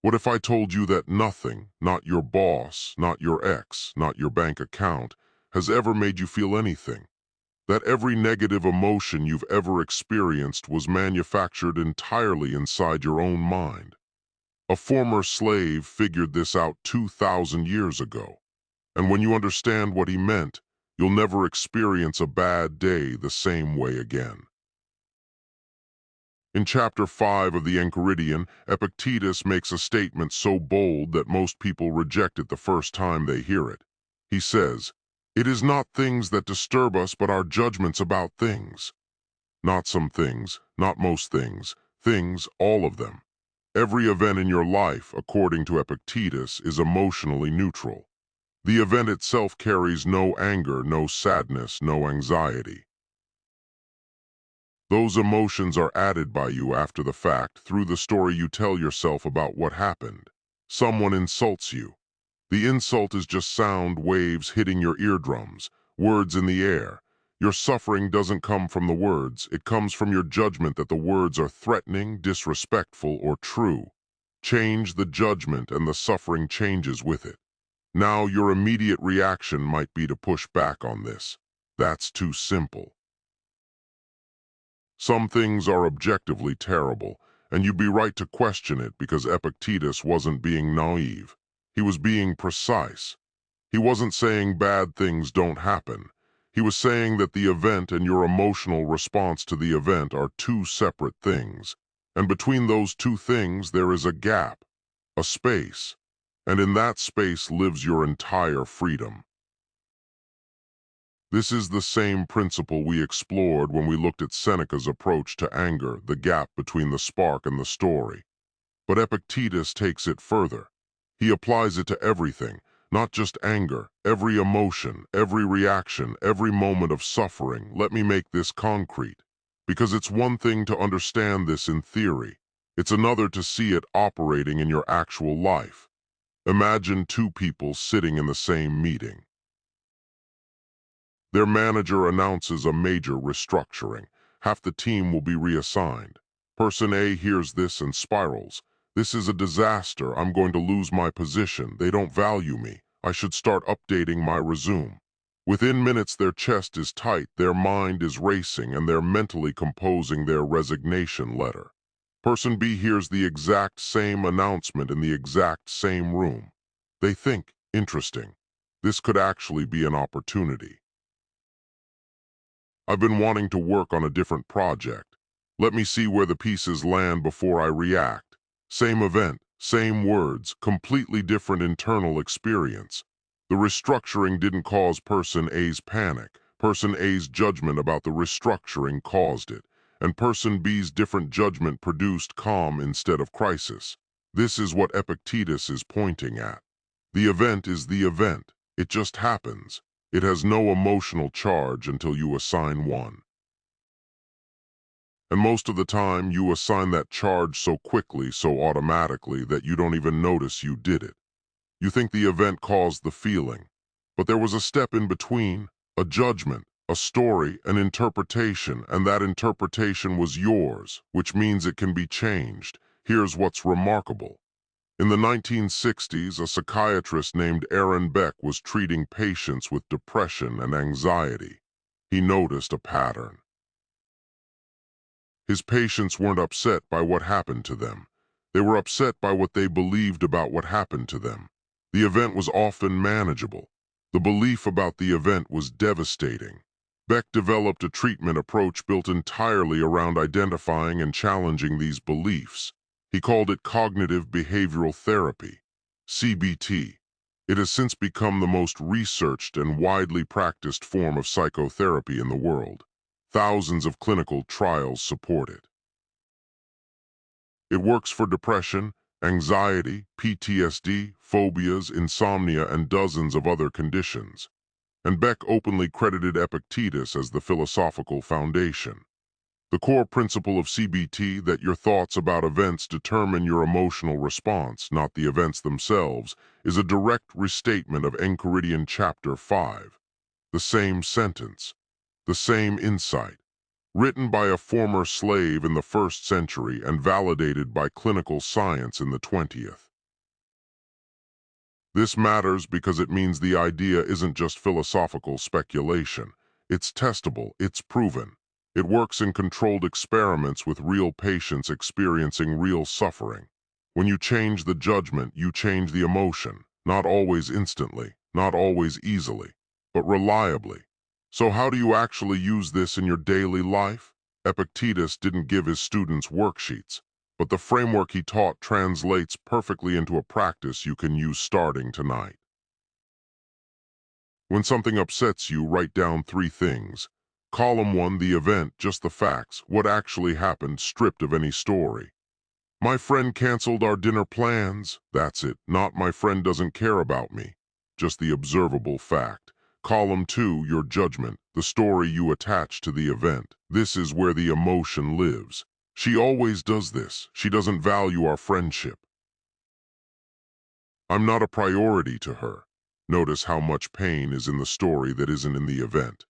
What if I told you that nothing, not your boss, not your ex, not your bank account, has ever made you feel anything? That every negative emotion you've ever experienced was manufactured entirely inside your own mind? A former slave figured this out 2,000 years ago. And when you understand what he meant, you'll never experience a bad day the same way again. In Chapter 5 of the Enchiridion, Epictetus makes a statement so bold that most people reject it the first time they hear it. He says, "It is not things that disturb us, but our judgments about things." Not some things, not most things, things, all of them. Every event in your life, according to Epictetus, is emotionally neutral. The event itself carries no anger, no sadness, no anxiety. Those emotions are added by you after the fact through the story you tell yourself about what happened. Someone insults you. The insult is just sound waves hitting your eardrums, words in the air. Your suffering doesn't come from the words, it comes from your judgment that the words are threatening, disrespectful, or true. Change the judgment and the suffering changes with it. Now your immediate reaction might be to push back on this. That's too simple. Some things are objectively terrible, and you'd be right to question it because Epictetus wasn't being naive. He was being precise. He wasn't saying bad things don't happen. He was saying that the event and your emotional response to the event are two separate things. And between those two things there is a gap, a space. And in that space lives your entire freedom. This is the same principle we explored when we looked at Seneca's approach to anger, the gap between the spark and the story. But Epictetus takes it further. He applies it to everything, not just anger, every emotion, every reaction, every moment of suffering. Let me make this concrete. Because it's one thing to understand this in theory. It's another to see it operating in your actual life. Imagine two people sitting in the same meeting. Their manager announces a major restructuring. Half the team will be reassigned. Person A hears this and spirals. "This is a disaster. I'm going to lose my position. They don't value me. I should start updating my resume." Within minutes their chest is tight, their mind is racing, and they're mentally composing their resignation letter. Person B hears the exact same announcement in the exact same room. They think, interesting. This could actually be an opportunity. I've been wanting to work on a different project. Let me see where the pieces land before I react. Same event, same words, completely different internal experience. The restructuring didn't cause Person A's panic. Person A's judgment about the restructuring caused it, and Person B's different judgment produced calm instead of crisis. This is what Epictetus is pointing at. The event is the event. It just happens. It has no emotional charge until you assign one. And most of the time, you assign that charge so quickly, so automatically, that you don't even notice you did it. You think the event caused the feeling. But there was a step in between, a judgment, a story, an interpretation, and that interpretation was yours, which means it can be changed. Here's what's remarkable. In the 1960s, a psychiatrist named Aaron Beck was treating patients with depression and anxiety. He noticed a pattern. His patients weren't upset by what happened to them. They were upset by what they believed about what happened to them. The event was often manageable. The belief about the event was devastating. Beck developed a treatment approach built entirely around identifying and challenging these beliefs. He called it cognitive behavioral therapy, CBT. It has since become the most researched and widely practiced form of psychotherapy in the world. Thousands of clinical trials support it. It works for depression, anxiety, PTSD, phobias, insomnia, and dozens of other conditions. And Beck openly credited Epictetus as the philosophical foundation. The core principle of CBT, that your thoughts about events determine your emotional response, not the events themselves, is a direct restatement of Enchiridion Chapter 5. The same sentence, the same insight, written by a former slave in the 1st century and validated by clinical science in the 20th. This matters because it means the idea isn't just philosophical speculation. It's testable, it's proven. It works in controlled experiments with real patients experiencing real suffering. When you change the judgment, you change the emotion, not always instantly, not always easily, but reliably. So how do you actually use this in your daily life? Epictetus didn't give his students worksheets, but the framework he taught translates perfectly into a practice you can use starting tonight. When something upsets you, write down 3 things. Column 1, the event, just the facts, what actually happened, stripped of any story. My friend canceled our dinner plans. That's it. Not my friend doesn't care about me. Just the observable fact. Column 2, your judgment, the story you attach to the event. This is where the emotion lives. She always does this. She doesn't value our friendship. I'm not a priority to her. Notice how much pain is in the story that isn't in the event.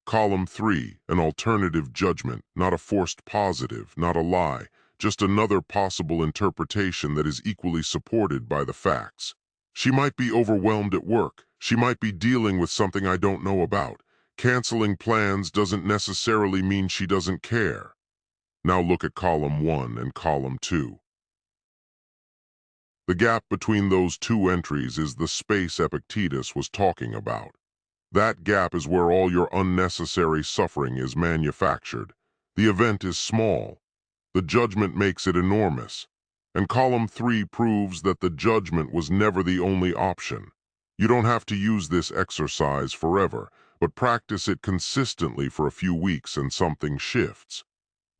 Column 3, an alternative judgment, not a forced positive, not a lie, just another possible interpretation that is equally supported by the facts. She might be overwhelmed at work. She might be dealing with something I don't know about. Canceling plans doesn't necessarily mean she doesn't care. Now look at column 1 and column 2. The gap between those 2 entries is the space Epictetus was talking about. That gap is where all your unnecessary suffering is manufactured. The event is small. The judgment makes it enormous. And column 3 proves that the judgment was never the only option. You don't have to use this exercise forever, but practice it consistently for a few weeks and something shifts.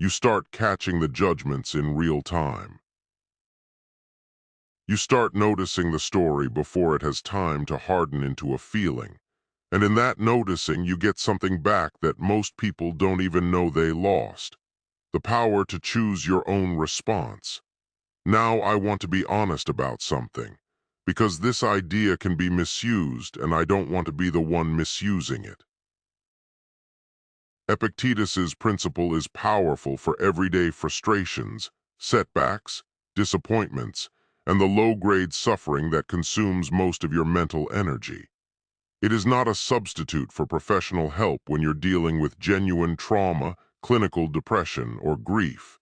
You start catching the judgments in real time. You start noticing the story before it has time to harden into a feeling. And in that noticing, you get something back that most people don't even know they lost. The power to choose your own response. Now I want to be honest about something, because this idea can be misused and I don't want to be the one misusing it. Epictetus's principle is powerful for everyday frustrations, setbacks, disappointments, and the low-grade suffering that consumes most of your mental energy. It is not a substitute for professional help when you're dealing with genuine trauma, clinical depression, or grief.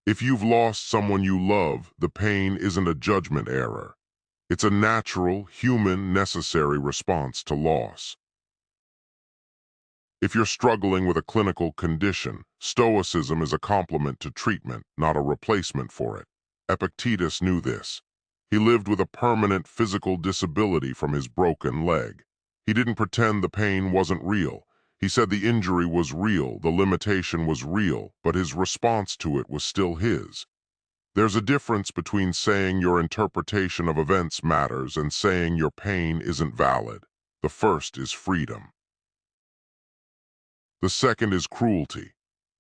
If you've lost someone you love, the pain isn't a judgment error. It's a natural, human, necessary response to loss. If you're struggling with a clinical condition, Stoicism is a complement to treatment, not a replacement for it. Epictetus knew this. He lived with a permanent physical disability from his broken leg. He didn't pretend the pain wasn't real. He said the injury was real, the limitation was real, but his response to it was still his. There's a difference between saying your interpretation of events matters and saying your pain isn't valid. The first is freedom. The second is cruelty.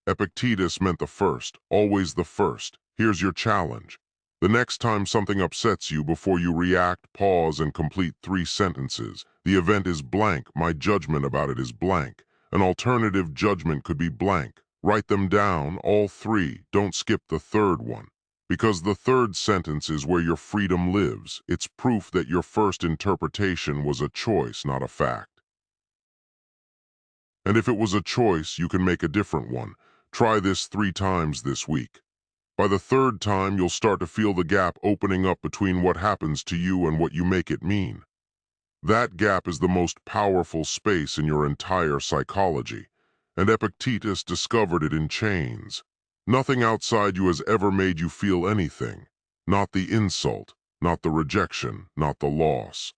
Epictetus meant the first, always the first. Here's your challenge. The next time something upsets you, before you react, pause and complete 3 sentences. The event is blank, my judgment about it is blank. An alternative judgment could be blank. Write them down, all 3, don't skip the third one. Because the third sentence is where your freedom lives. It's proof that your first interpretation was a choice, not a fact. And if it was a choice, you can make a different one. Try this 3 times this week. By the 3rd time, you'll start to feel the gap opening up between what happens to you and what you make it mean. That gap is the most powerful space in your entire psychology, and Epictetus discovered it in chains. Nothing outside you has ever made you feel anything. Not the insult, not the rejection, not the loss.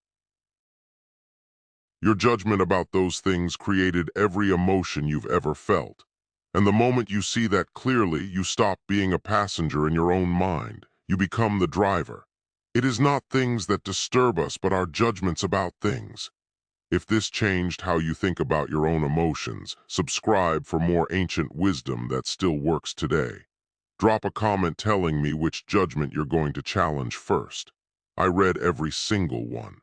Your judgment about those things created every emotion you've ever felt. And the moment you see that clearly, you stop being a passenger in your own mind. You become the driver. It is not things that disturb us, but our judgments about things. If this changed how you think about your own emotions, subscribe for more ancient wisdom that still works today. Drop a comment telling me which judgment you're going to challenge first. I read every single one.